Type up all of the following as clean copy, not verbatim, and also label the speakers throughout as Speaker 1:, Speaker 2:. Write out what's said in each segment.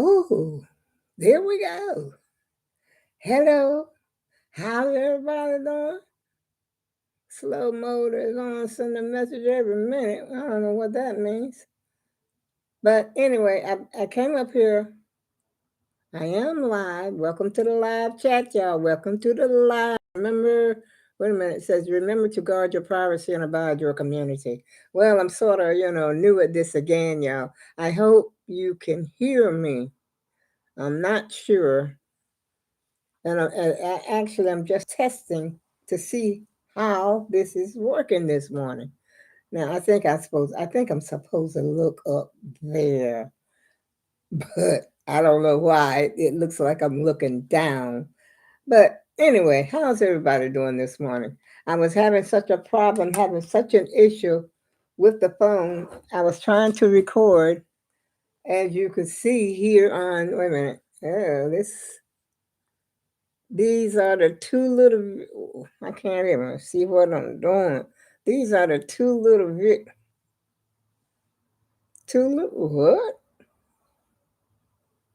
Speaker 1: Oh, there we go. Hello. How's everybody doing? Slow mode is on, send a message every minute. I don't know what that means. But anyway, I came up here. I am live. Welcome to the live chat, y'all. Welcome to the live. Remember, wait a minute. It says, remember to guard your privacy and abide your community. Well, I'm sort of, new at this again, y'all. I hope you can hear me. I'm not sure. Actually, I'm just testing to see how this is working this morning. Now, I think I'm supposed to look up there, but I don't know why. It looks like I'm looking down. But anyway, how's everybody doing this morning? I was having such a problem, having such an issue with the phone. I was trying to record, as you could see here on, wait a minute. Oh, these are the two little, I can't even see what I'm doing. These are the what?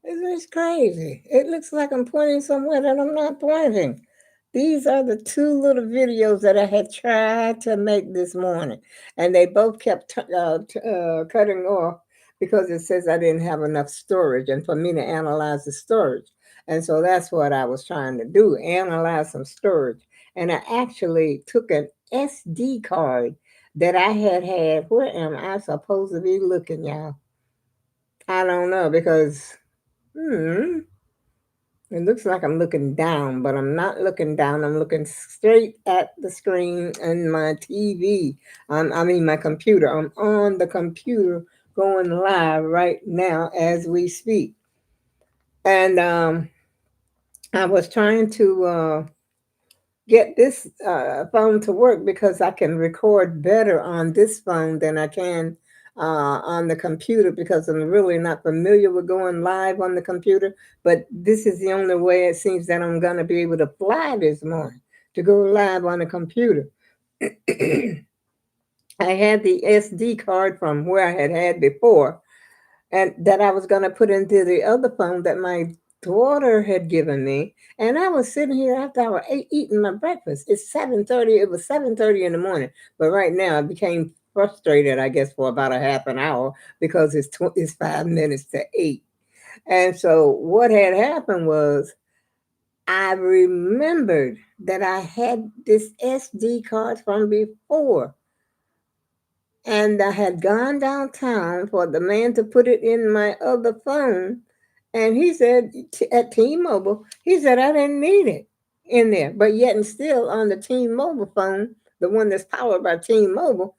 Speaker 1: Isn't this crazy? It looks like I'm pointing somewhere that I'm not pointing. These are the two little videos that I had tried to make this morning, and they both kept cutting off because it says I didn't have enough storage, and for me to analyze the storage. And so that's what I was trying to do, analyze some storage. And I actually took an SD card that I had. Where am I supposed to be looking, y'all? I don't know because, hmm. It looks like I'm looking down, but I'm not looking down. I'm looking straight at the screen and my TV. I mean, my computer. I'm on the computer going live right now as we speak. And I was trying to get this phone to work because I can record better on this phone than I can on the computer because I'm really not familiar with going live on the computer. But this is the only way it seems that I'm going to be able to fly this morning to go live on the computer. I had the SD card from where I had before, and that I was going to put into the other phone that my daughter had given me. And I was sitting here after I was eating my breakfast. It's 7:30. It was 7:30 in the morning. But right now I became frustrated, I guess, for about a half an hour because it's 5 minutes to 8. And so what had happened was I remembered that I had this SD card from before, and I had gone downtown for the man to put it in my other phone. And he said at T-Mobile, he said I didn't need it in there. But yet and still on the T-Mobile phone, the one that's powered by T-Mobile,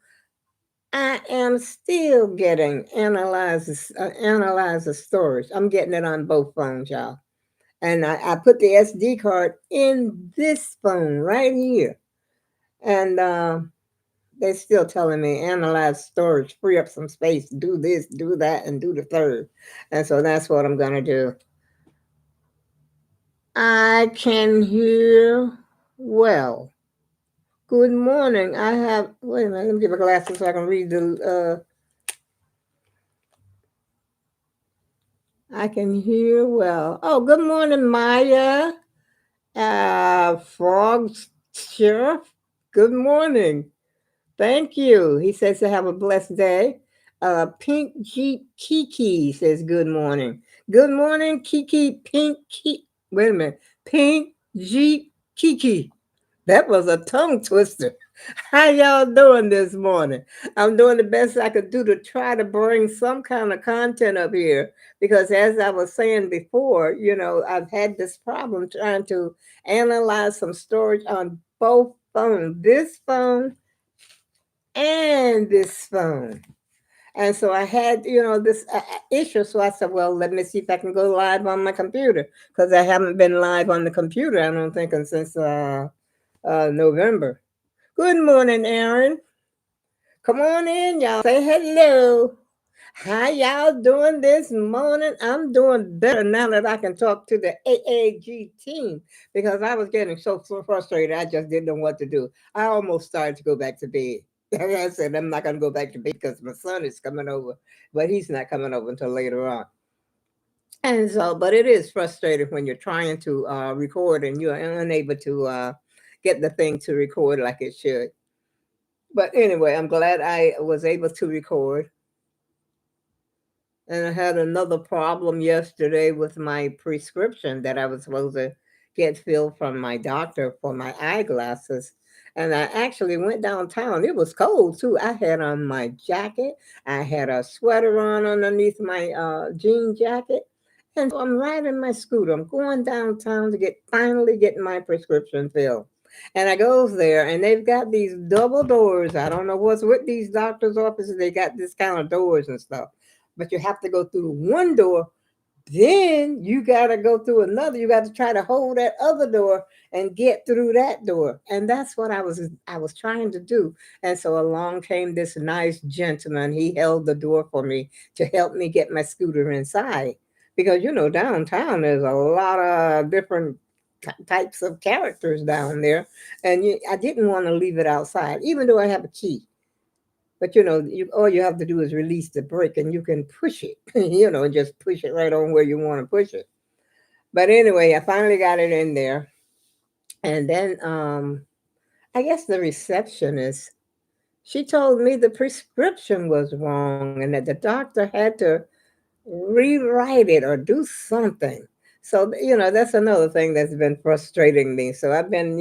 Speaker 1: I am still getting analyzer storage. I'm getting it on both phones, y'all. And I put the SD card in this phone right here. And they're still telling me analyze storage, free up some space, do this, do that, and do the third. And so that's what I'm going to do. I can hear well. Good morning. Wait a minute, let me get my glasses so I can read I can hear well. Oh, good morning, Maya. Frog Sheriff, good morning. Thank you. He says to have a blessed day. Pink Jeep Kiki says good morning. Good morning, Kiki. Wait a minute. Pink Jeep Kiki. That was a tongue twister. How y'all doing this morning? I'm doing the best I could do to try to bring some kind of content up here because, as I was saying before, I've had this problem trying to analyze some storage on both phones. This phone and this phone. And so I had, this issue. So I said, well, let me see if I can go live on my computer because I haven't been live on the computer, I don't think, since November. Good morning, Aaron. Come on in, y'all. Say hello. How y'all doing this morning? I'm doing better now that I can talk to the AAG team because I was getting so frustrated. I just didn't know what to do. I almost started to go back to bed. I said, I'm not going to go back to bed because my son is coming over, but he's not coming over until later on. And so, but it is frustrating when you're trying to record and you're unable to get the thing to record like it should. But anyway, I'm glad I was able to record. And I had another problem yesterday with my prescription that I was supposed to get filled from my doctor for my eyeglasses. And I actually went downtown. It was cold too. I had on my jacket. I had a sweater on underneath my jean jacket. And so I'm riding my scooter. I'm going downtown to finally get my prescription filled. And I goes there and they've got these double doors. I don't know what's with these doctors' offices. They got this kind of doors and stuff, but you have to go through one door, then you got to go through another. You got to try to hold that other door and get through that door. And that's what I was trying to do. And so along came this nice gentleman. He held the door for me to help me get my scooter inside, because downtown there's a lot of different types of characters down there, and I didn't want to leave it outside even though I have a key. But you all you have to do is release the brake and you can push it, just push it right on where you want to push it. But anyway, I finally got it in there. And then I guess the receptionist, she told me the prescription was wrong and that the doctor had to rewrite it or do something. So, that's another thing that's been frustrating me. So I've been,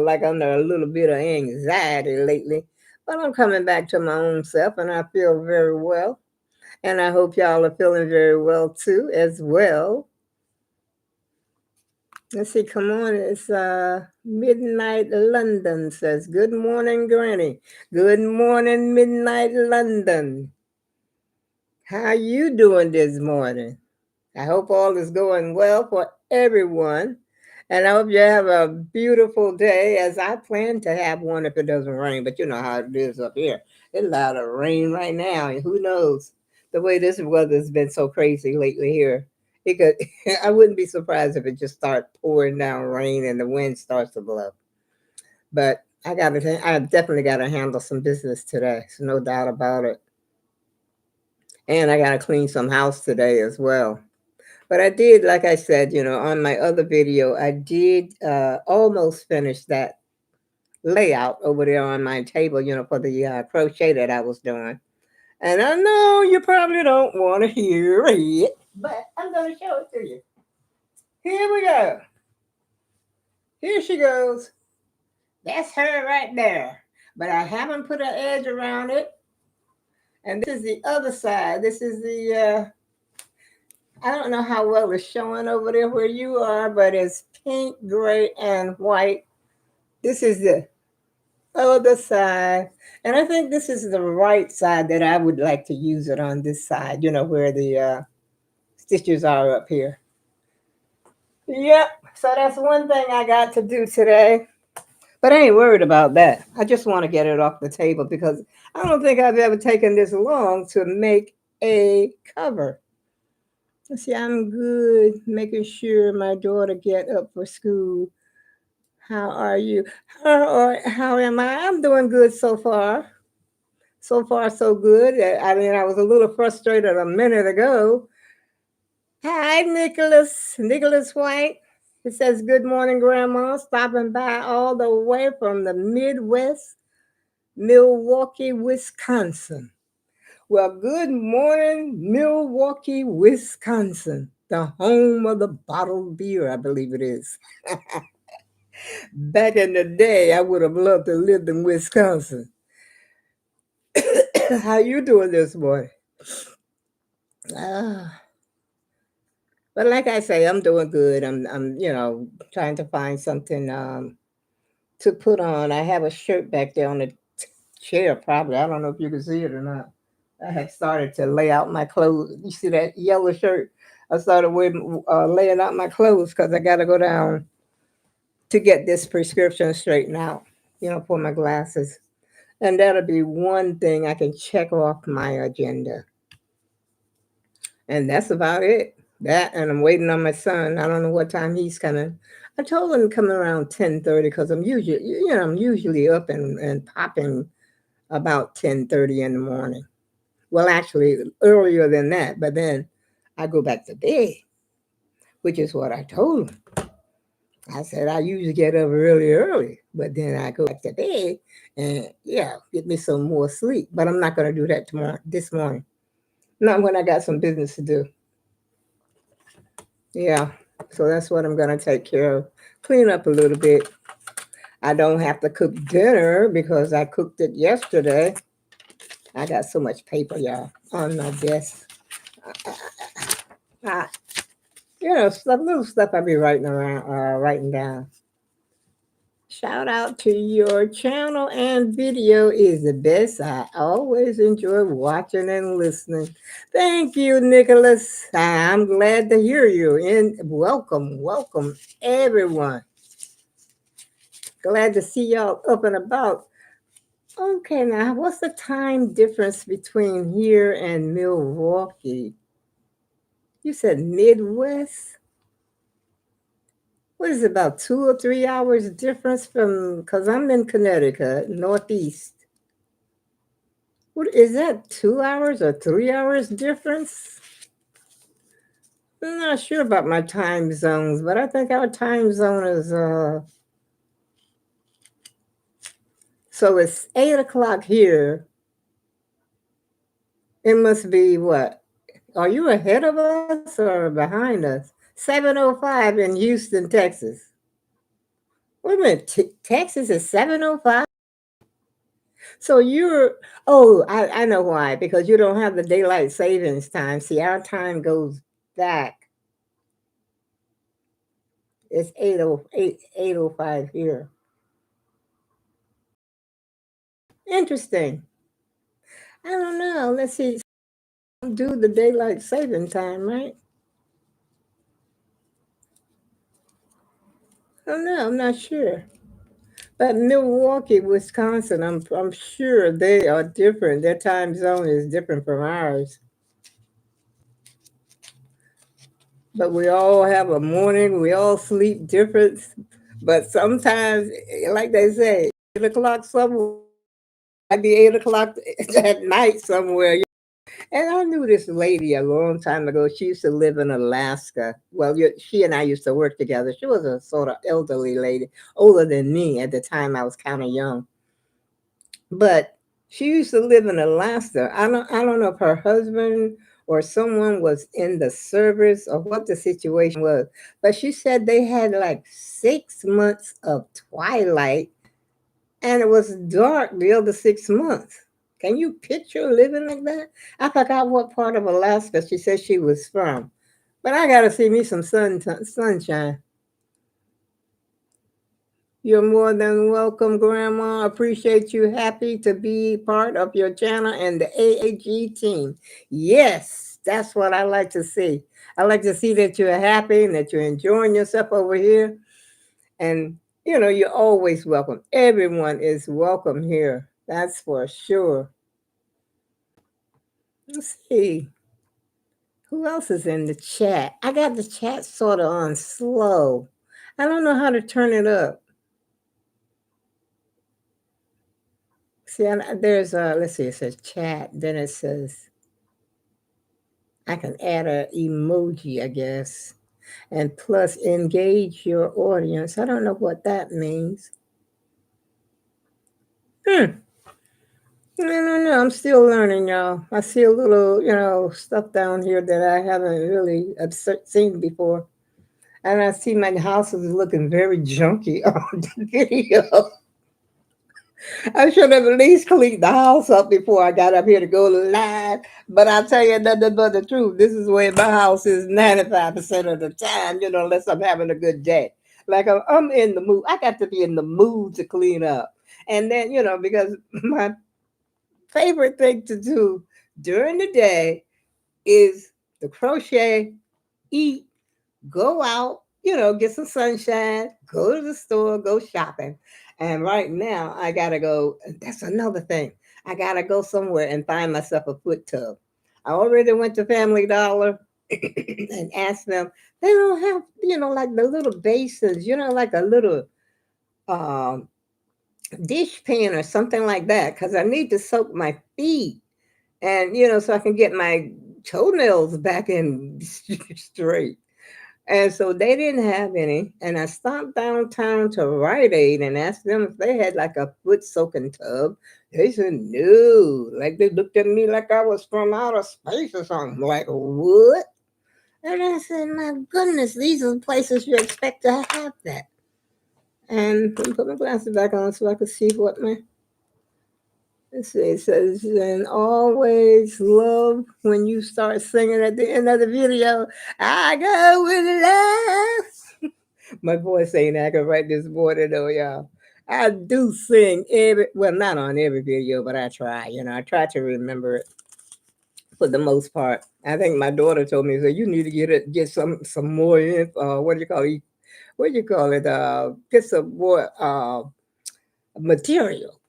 Speaker 1: like under a little bit of anxiety lately. But I'm coming back to my own self and I feel very well. And I hope y'all are feeling very well too, as well. Let's see, come on. It's Midnight London says, "Good morning, Granny. Good morning, Midnight London. How you doing this morning? I hope all is going well for everyone. And I hope you have a beautiful day, as I plan to have one if it doesn't rain. But you know how it is up here. It's a lot of rain right now. And who knows? The way this weather has been so crazy lately here. It could I wouldn't be surprised if it just starts pouring down rain and the wind starts to blow. But I definitely gotta handle some business today. So no doubt about it. And I gotta clean some house today as well. But I did, like I said, on my other video, I did almost finish that layout over there on my table, for the crochet that I was doing. And I know you probably don't want to hear it, but I'm going to show it to you. Here we go. Here she goes. That's her right there. But I haven't put an edge around it. And this is the other side. This is I don't know how well it's showing over there where you are, but it's pink, gray, and white. This is the other side. And I think this is the right side that I would like to use it on this side, where the stitches are up here. Yep. So that's one thing I got to do today. But I ain't worried about that. I just want to get it off the table because I don't think I've ever taken this long to make a cover. See, I'm good, making sure my daughter get up for school. How are you? How am I? I'm doing good so far. So far, so good. I mean, I was a little frustrated a minute ago. Hi, Nicholas. Nicholas White. It says, "Good morning, Grandma. Stopping by all the way from the Midwest, Milwaukee, Wisconsin." Well, good morning, Milwaukee, Wisconsin, the home of the bottled beer, I believe it is. Back in the day, I would have loved to live in Wisconsin. How you doing this morning? Ah, but like I say, I'm doing good. I'm trying to find something to put on. I have a shirt back there on the chair, probably. I don't know if you can see it or not. I have started to lay out my clothes. You see that yellow shirt? I started laying out my clothes because I got to go down to get this prescription straightened out, for my glasses. And that'll be one thing I can check off my agenda. And that's about it. That, and I'm waiting on my son. I don't know what time he's coming. I told him to come around 10:30 because I'm usually up and popping about 10:30 in the morning. Well, actually earlier than that, but then I go back to bed. which is what I told him. I said I usually get up really early, but then I go back to bed and yeah, get me some more sleep. But I'm not going to do that tomorrow, this morning. Not when I got some business to do. Yeah, so that's what I'm going to take care of. Clean up a little bit. I don't have to cook dinner because I cooked it yesterday. I got so much paper, y'all, on my desk. I, stuff, little stuff I be writing around, writing down. Shout out to your channel and video is the best. I always enjoy watching and listening. Thank you, Nicholas. I'm glad to hear you. And welcome, everyone. Glad to see y'all up and about. Okay, now what's the time difference between here and Milwaukee? You said Midwest? What is it, about 2 or 3 hours difference from, because I'm in Connecticut, Northeast. What is that, 2 hours or 3 hours difference? I'm not sure about my time zones, but I think our time zone is so it's 8 o'clock here. It must be what? Are you ahead of us or behind us? 7:05 in Houston, Texas. Wait a minute, Texas is 7:05? So you're, oh, I know why, because you don't have the daylight savings time. See, our time goes back. It's 8:05 here. Interesting. I don't know. Let's see. Do the daylight saving time, right? I don't know. I'm not sure. But Milwaukee, Wisconsin, I'm sure they are different. Their time zone is different from ours. But we all have a morning. We all sleep different. But sometimes, like they say, 8 o'clock somewhere, might be 8 o'clock at night somewhere. And I knew this lady a long time ago. She used to live in Alaska. Well, she and I used to work together. She was a sort of elderly lady, older than me at the time. I was kind of young, but she used to live in Alaska. I don't know if her husband or someone was in the service or what the situation was, but she said they had like 6 months of twilight and it was dark the other 6 months. Can you picture living like that? I forgot what part of Alaska she said she was from, but I got to see me some sunshine. You're more than welcome, Grandma. Appreciate you. Happy to be part of your channel and the AAG team. Yes, that's what I like to see. I like to see that you're happy and that you're enjoying yourself over here. And, you're always welcome. Everyone is welcome here. That's for sure. Let's see. Who else is in the chat? I got the chat sort of on slow. I don't know how to turn it up. See, there's let's see, it says chat. Then it says I can add a emoji, I guess. And plus engage your audience. I don't know what that means. Hmm. I don't know. I'm still learning, y'all. I see a little, stuff down here that I haven't really seen before. And I see my house is looking very junky on the video. I should have at least cleaned the house up before I got up here to go live. But I'll tell you nothing but the truth. This is where my house is 95% of the time, unless I'm having a good day. Like I'm in the mood. I got to be in the mood to clean up. And then, because my favorite thing to do during the day is the crochet, eat, go out, get some sunshine, go to the store, go shopping. And right now, I got to go. That's another thing. I got to go somewhere and find myself a foot tub. I already went to Family Dollar and asked them. They don't have, like the little basins, like a little um, dish pan or something like that, because I need to soak my feet and, so I can get my toenails back in straight. And so they didn't have any. And I stopped downtown to Rite Aid and asked them if they had like a foot soaking tub. They said no. Like they looked at me like I was from outer space or something. Like, what? And I said, my goodness, these are the places you expect to have that. And let me put my glasses back on so I could see what my. Let's see, it says, and always love when you start singing at the end of the video. I go with love. My voice ain't acting right this morning, though, y'all. I do sing well, not on every video, but I try. I try to remember it for the most part. I think my daughter told me, so you need to get some more what do you call it? What do you call it? Get some more material.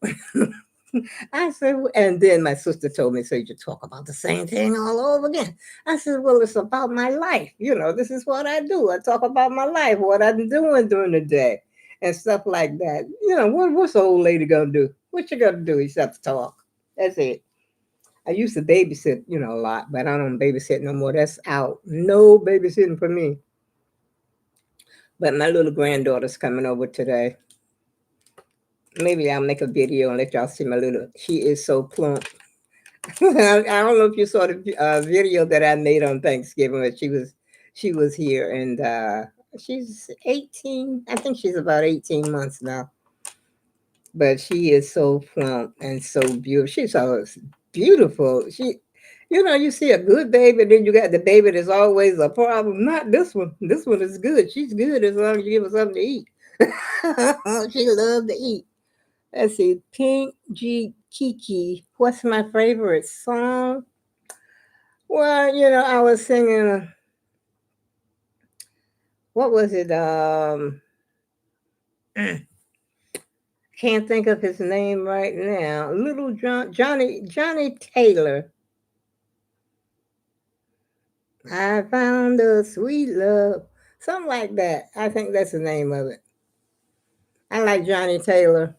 Speaker 1: I said, and then my sister told me, so you talk about the same thing all over again. I said, well, it's about my life. This is what I do. I talk about my life, what I'm doing during the day, and stuff like that. What's the old lady gonna do? What you gonna do except talk? That's it. I used to babysit, a lot, but I don't babysit no more. That's out. No babysitting for me. But my little granddaughter's coming over today. Maybe I'll make a video and let y'all see my little. She is so plump. I don't know if you saw the video that I made on Thanksgiving, but she was here, and she's 18. I think she's about 18 months now. But she is so plump and so beautiful. She's so beautiful. You see a good baby, then you got the baby that's always a problem. Not this one. This one is good. She's good as long as you give her something to eat. She loves to eat. Let's see, Pink G Kiki. What's my favorite song? Well, I was singing. What was it? Can't think of his name right now. Little Johnny Taylor. I found a sweet love, something like that. I think that's the name of it. I like Johnny Taylor.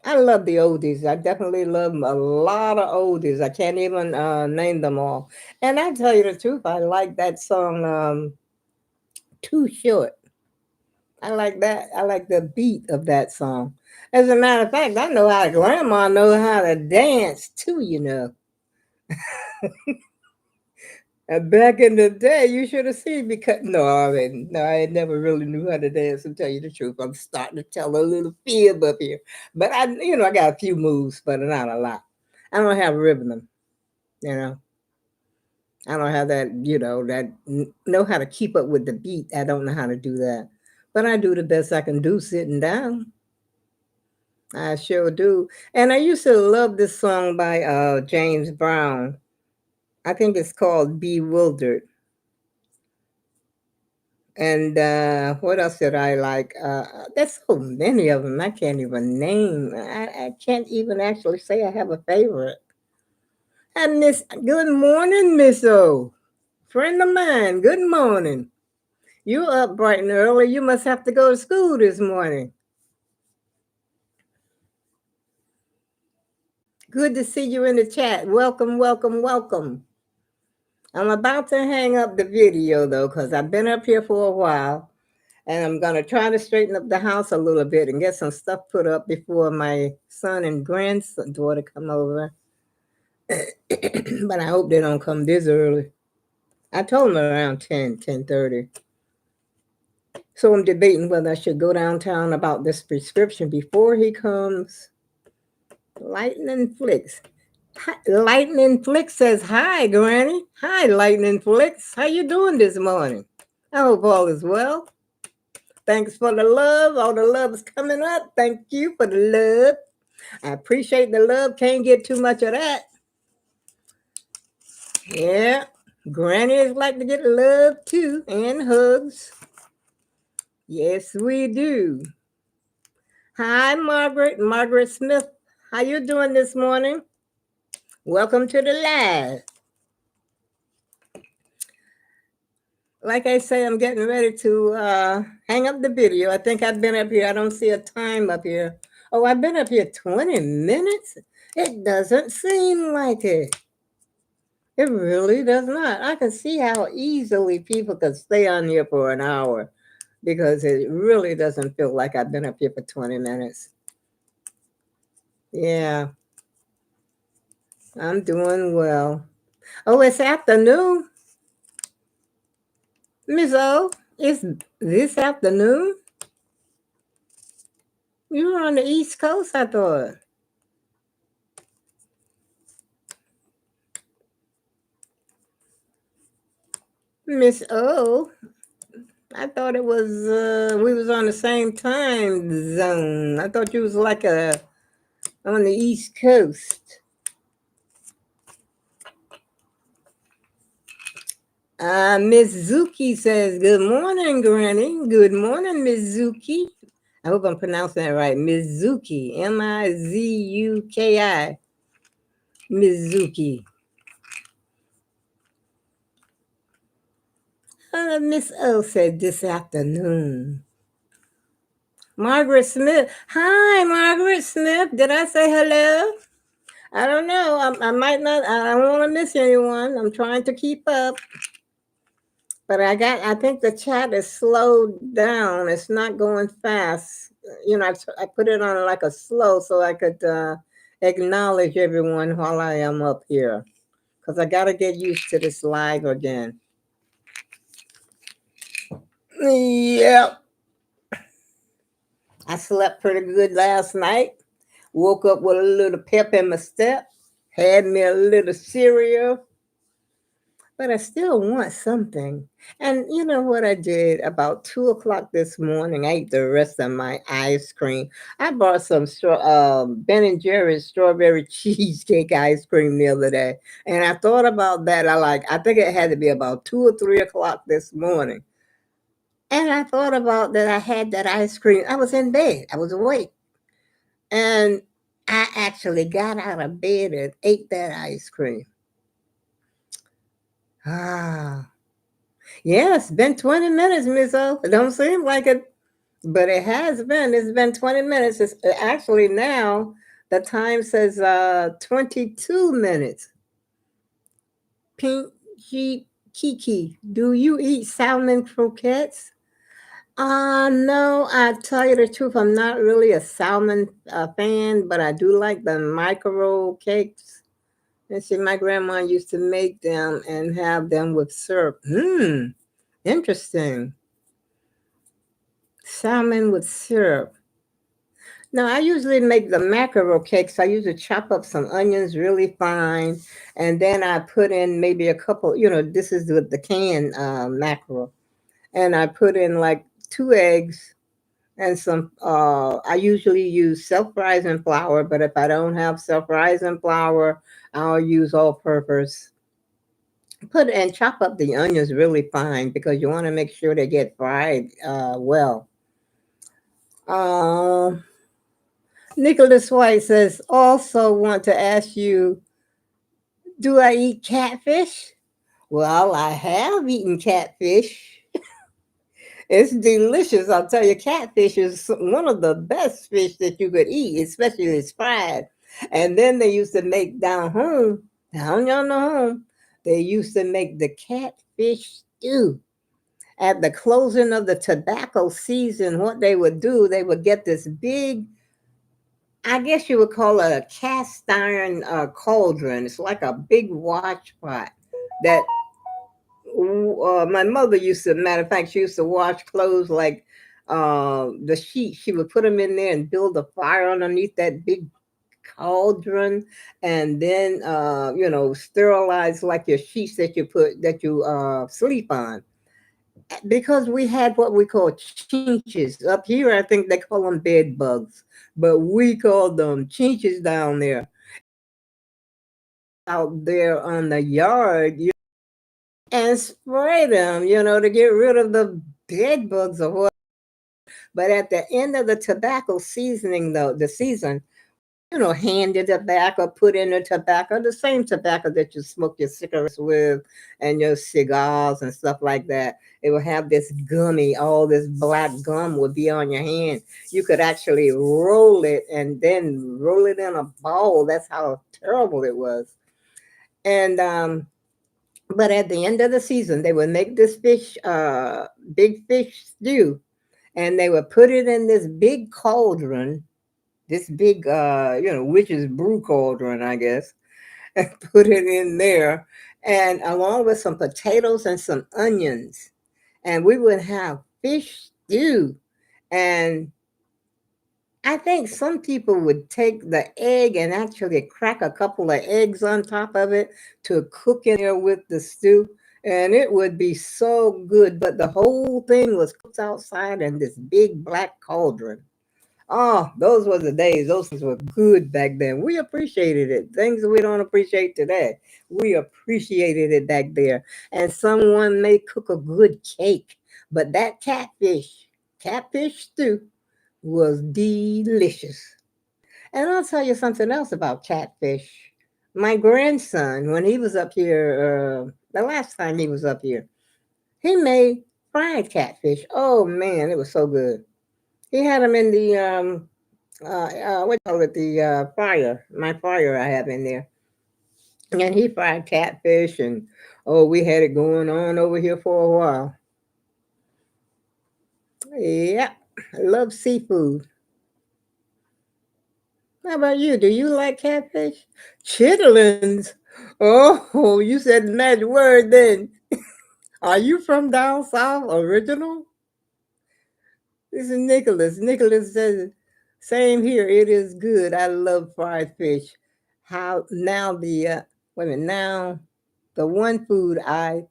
Speaker 1: I love the oldies. I definitely love a lot of oldies. I can't even name them all. And I tell you the truth, I like that song, Too Short. I like that. I like the beat of that song. As a matter of fact, I know how grandma knows how to dance too. And back in the day, you should have seen me cut. No, I never really knew how to dance. To tell you the truth, I'm starting to tell a little fib up here. But I got a few moves, but not a lot. I don't have rhythm. You know, I don't have that. Know how to keep up with the beat. I don't know how to do that, but I do the best I can do sitting down. I sure do. And I used to love this song by James Brown. I think it's called Bewildered. And what else did I like? There's so many of them I can't even name. I can't even actually say I have a favorite. And good morning, Miss O. Friend of mine, good morning. You up bright and early. You must have to go to school this morning. Good to see you in the chat. Welcome, welcome, welcome. I'm about to hang up the video though, because I've been up here for a while. And I'm going to try to straighten up the house a little bit and get some stuff put up before my son and granddaughter come over. But I hope they don't come this early. I told them around 10:30. So I'm debating whether I should go downtown about this prescription before he comes. Lightning Flicks. Lightning Flicks says, hi, Granny. Hi, Lightning Flicks. How you doing this morning? I hope all is well. Thanks for the love. All the love is coming up. Thank you for the love. I appreciate the love. Can't get too much of that. Yeah. Grannies like to get love too and hugs. Yes, we do. Hi, Margaret Smith. How you doing this morning? Welcome to the live. Like I say, I'm getting ready to hang up the video. I think I've been up here. I don't see a time up here. Oh, I've been up here 20 minutes? It doesn't seem like it. It really does not. I can see how easily people could stay on here for an hour because it really doesn't feel like I've been up here for 20 minutes. Yeah, I'm doing well. Oh, it's afternoon, Miss O. It's this afternoon. You were on the East Coast, I thought. Miss O, I thought it was we was on the same time zone. I thought you was like on the East Coast. Miss Zuki says, "Good morning, Granny. Good morning, Miss Zuki. I hope I'm pronouncing that right. Miss Zuki, Mizuki, Miss Zuki. Miss O said this afternoon. Margaret Smith. Hi, Margaret Smith. Did I say hello? I don't know. I might not. I don't want to miss anyone. I'm trying to keep up. But I think the chat is slowed down. It's not going fast. I put it on like a slow so I could acknowledge everyone while I am up here. Because I got to get used to this live again. Yep. I slept pretty good last night. Woke up with a little pep in my step. Had me a little cereal. But I still want something. And you know what I did? About 2 o'clock this morning, I ate the rest of my ice cream. I bought some Ben and Jerry's strawberry cheesecake ice cream the other day, and I thought about that. I think it had to be about 2 or 3 o'clock this morning, and I thought about that. I had that ice cream. I was in bed. I was awake, and I actually got out of bed and ate that ice cream. Ah. Yeah, it's been 20 minutes, Miss O. It don't seem like it, but it has been. It's been 20 minutes. It's actually now the time says 22 minutes. Pinky Kiki, do you eat salmon croquettes? No, I tell you the truth, I'm not really a salmon fan, but I do like the micro cakes. And see, my grandma used to make them and have them with syrup. Interesting. Salmon with syrup. No, I usually make the mackerel cakes. I usually chop up some onions really fine, and then I put in maybe a couple. This is with the canned mackerel, and I put in like 2 eggs and some. I usually use self-rising flour, but if I don't have self-rising flour, I'll use all-purpose. Put and chop up the onions really fine because you want to make sure they get fried well. Um, Nicholas White says, also want to ask you, do I eat catfish? Well, I have eaten catfish. It's delicious. I'll tell you, catfish is one of the best fish that you could eat, especially if it's fried. And then they used to make down yonder home, they used to make the catfish stew. At the closing of the tobacco season, what they would do, they would get this big, I guess you would call it a cast iron cauldron. It's like a big wash pot that my mother used to. Matter of fact, she used to wash clothes like the sheets. She would put them in there and build a fire underneath that big cauldron, and then sterilize like your sheets that you sleep on. Because we had what we call chinches up here. I think they call them bed bugs, but we called them chinches down there. Out there on the yard, and spray them, to get rid of the bed bugs or what. But at the end of the tobacco seasoning, though, the season, hand the tobacco, put in the tobacco, the same tobacco that you smoke your cigarettes with and your cigars and stuff like that. It will have this gummy, all this black gum would be on your hand. You could actually roll it and then roll it in a ball. That's how terrible it was. And But at the end of the season, they would make this big fish stew, and they would put it in this big cauldron, this big, witch's brew cauldron, I guess, and put it in there, and along with some potatoes and some onions, and we would have fish stew. And I think some people would take the egg and actually crack a couple of eggs on top of it to cook in there with the stew. And it would be so good. But the whole thing was cooked outside in this big black cauldron. Oh, those were the days. Those things were good back then. We appreciated it. Things we don't appreciate today. We appreciated it back there. And someone may cook a good cake, but that catfish stew, was delicious. And I'll tell you something else about catfish. My grandson, when he was up here, the last time he was up here, he made fried catfish. Oh man, it was so good. He had them in the what do you call it, the fryer, my fryer I have in there, and he fried catfish, and oh, we had it going on over here for a while. Yeah, I love seafood. How about you? Do you like catfish? Chitlins. Oh, you said the magic word then. Are you from down south original? This is Nicholas. Nicholas says, same here. It is good. I love fried fish. How now wait a minute, now the one food I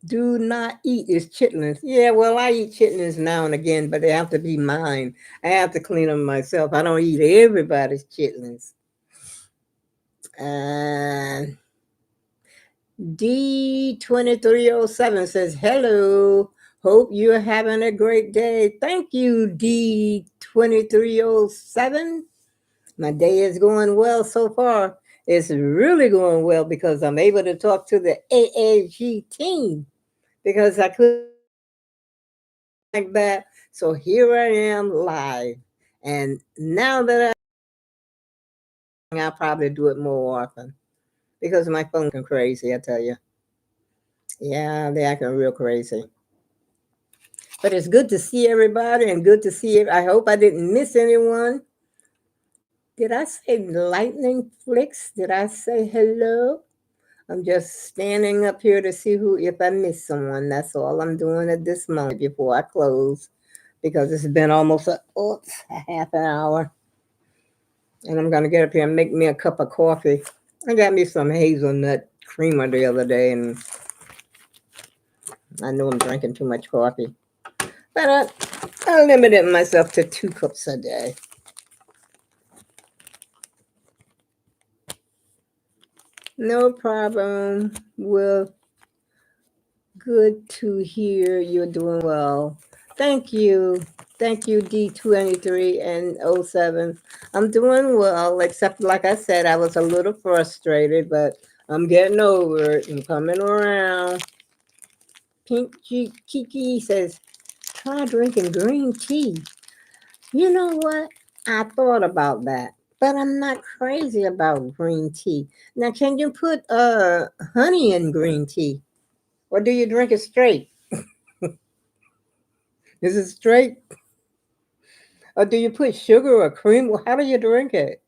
Speaker 1: do not eat is chitlins. Yeah, well, I eat chitlins now and again, but they have to be mine. I have to clean them myself. I don't eat everybody's chitlins. And D2307 says, hello. Hope you're having a great day. Thank you, D2307. My day is going well so far. It's really going well because I'm able to talk to the AAG team because I couldn't like that. So here I am live. And now that I'll probably do it more often because my phone can crazy, I tell you. Yeah, they acting real crazy. But it's good to see everybody and good to see it. I hope I didn't miss anyone. Did I say lightning flicks? Did I say hello? I'm just standing up here to see who if I miss someone. That's all I'm doing at this moment before I close because it's been almost a half an hour. And I'm gonna get up here and make me a cup of coffee. I got me some hazelnut creamer the other day, and I know I'm drinking too much coffee. But I limited myself to 2 cups a day. No problem. Well, good to hear you're doing well. Thank you. Thank you, D23 and '07. I'm doing well, except like I said, I was a little frustrated, but I'm getting over it and coming around. Pink Kiki says, try drinking green tea. You know what? I thought about that, but I'm not crazy about green tea. Now, can you put honey in green tea, or do you drink it straight? Is it straight, or do you put sugar or cream? How do you drink it?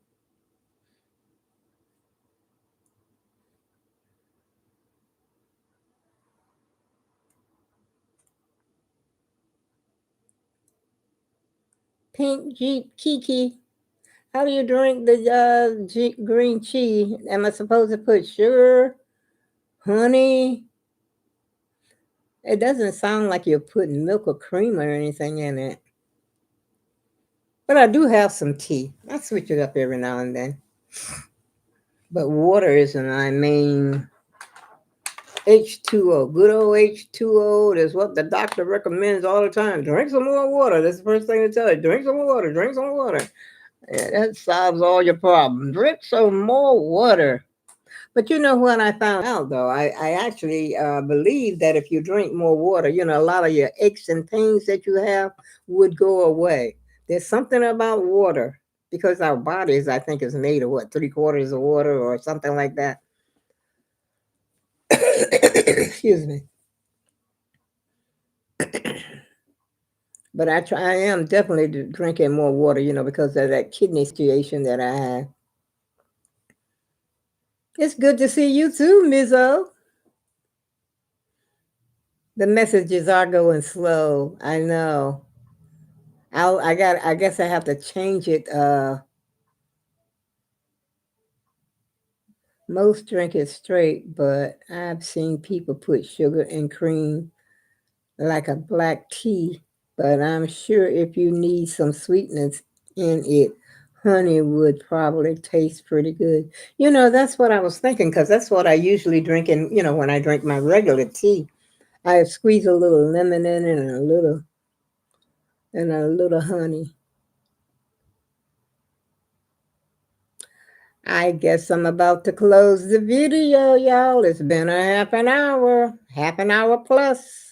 Speaker 1: Pink Jeep Kiki, how do you drink the green tea? Am I supposed to put sugar, honey? It doesn't sound like you're putting milk or cream or anything in it. But I do have some tea. I switch it up every now and then. But water is my main H2O. Good old H2O. That's what the doctor recommends all the time. Drink some more water. That's the first thing to tell you. Drink some water. Drink some water. Yeah, that solves all your problems. Drink some more water. But you know what I found out though? I actually believe that if you drink more water, a lot of your aches and pains that you have would go away. There's something about water because our bodies, I think, is made of what, 3/4 of water or something like that. Excuse me. But I am definitely drinking more water, because of that kidney situation that I have. It's good to see you too, Mizzo. The messages are going slow. I know. I guess I have to change it. Most drink it straight, but I've seen people put sugar and cream like a black tea. But I'm sure if you need some sweetness in it, honey would probably taste pretty good. That's what I was thinking because that's what I usually drink when I drink my regular tea. I squeeze a little lemon in it and a little honey. I guess I'm about to close the video, y'all. It's been a half an hour plus.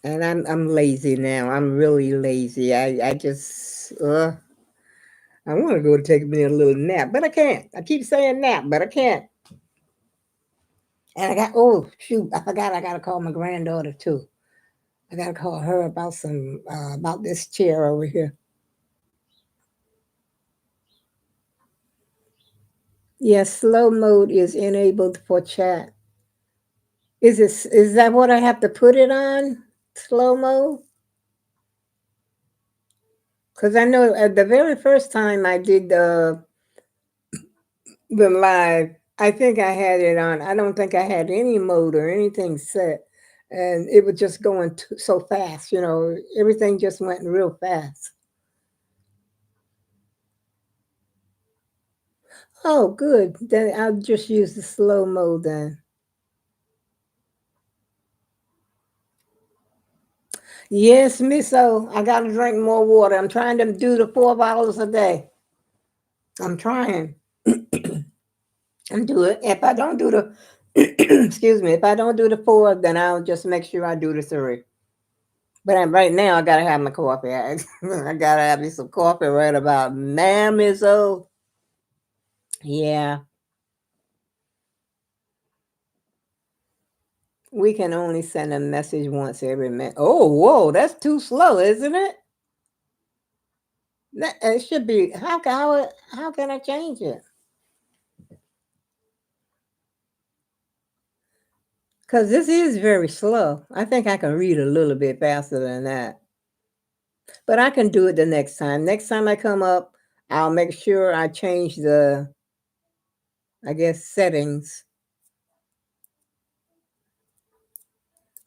Speaker 1: And I'm lazy now. I'm really lazy. I just I want to go take me a little nap, but I can't. I keep saying nap, but I can't. And oh shoot, I forgot I gotta call my granddaughter too. I gotta call her about about this chair over here. Yes, slow mode is enabled for chat. Is that what I have to put it on? Slow mode? Because I know the very first time I did the live, I think I had it on. I don't think I had any mode or anything set. And it was just going so fast, everything just went real fast. Oh, good. Then I'll just use the slow mode then. Yes, Miss O, I got to drink more water. I'm trying to do the 4 bottles a day. I'm trying. And do it. If I don't do the, excuse me, if I don't do the 4, then I'll just make sure I do the 3. But right now, I gotta have my coffee. I gotta have me some coffee right about now, Miss O. Yeah, we can only send a message once every minute. Oh, whoa, that's too slow, isn't it? It should be. How can I change it? Because this is very slow. I think I can read a little bit faster than that. But I can do it the next time. Next time I come up, I'll make sure I change I guess, settings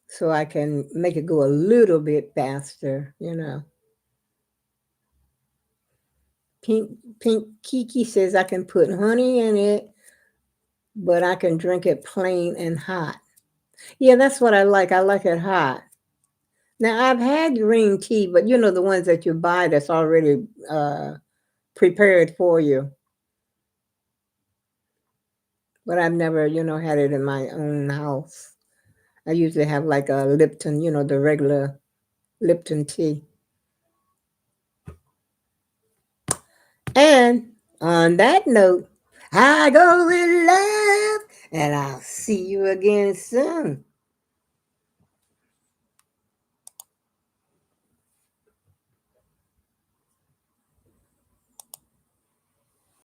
Speaker 1: so I can make it go a little bit faster. Pink Kiki says I can put honey in it, but I can drink it plain and hot. Yeah, that's what I like. I like it hot. Now I've had green tea, but the ones that you buy that's already prepared for you. But I've never, had it in my own house. I usually have like a Lipton, the regular Lipton tea. And on that note, I go with love, and I'll see you again soon.